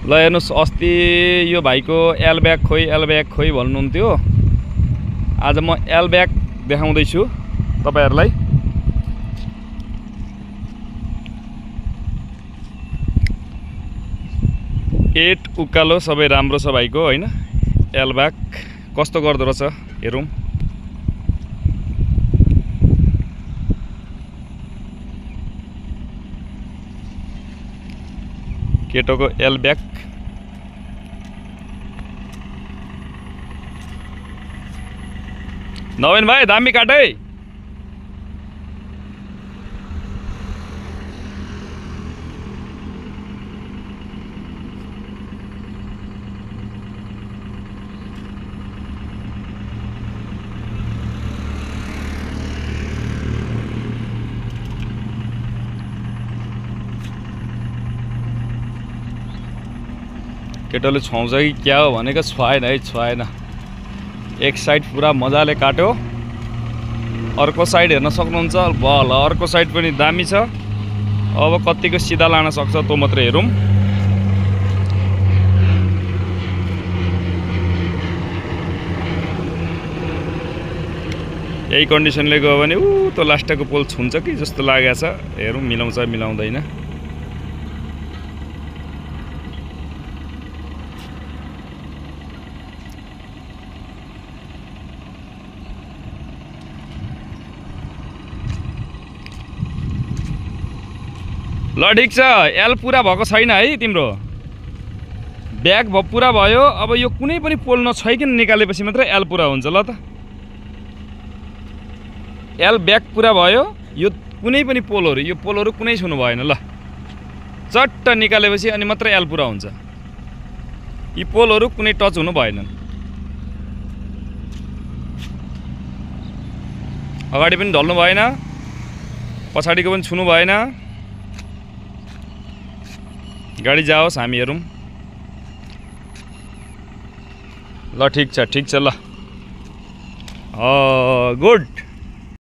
ल हेर्नुस् अस्ति यो भाइको एल ब्याग खोइ भन्नुहुन्थ्यो। आज म एल ब्याग देखाउँदैछु तपाईहरुलाई। एट उकालो सबै राम्रो छ भाइको हैन। एल ब्याग कस्तो गर्दो रहेछ हेरौं। केटोको एल ब्याग नवीन भाइ दामी काटे। केटोले छाउँछ कि क्या हो भनेको छुवाएन है, छुवाएन। एक साइड पुरा मजाले काट्यो, अर्को साइड हेर्न सक्नुहुन्छ। बल अर्को साइड पनि दामी छ। अब कतिको सिधा लान सक्छ त्यो मात्र हेरौं। यही कन्डिसनले गयो भने त्यो लास्टको पोल छुन्छ कि जस्तो लागेको छ। हेरौं मिलाउँछ मिलाउँदैन। ल ठीक छ। एल पुरा भएको छैन है तिम्रो। ब्याग पुरा भयो। अब यो कुनै पनि पोल नछाइकन निकालेपछि मात्र एल पुरा हुन्छ। ल त एल ब्याग पुरा भयो। यो कुनै पनि पोलहरु, यो पोलहरु कुनै छुनु भएन। ल चट्ट निकालेपछि अनि मात्र एल पुरा हुन्छ। यी पोलहरु कुनै टच हुनु भएनन्। अगाडि पनि ढल्नु भएन, पछाडीको पनि छुनु भएन। गाडी जाओस् हामी हेरौं। ल ठीक छ ल। गुड।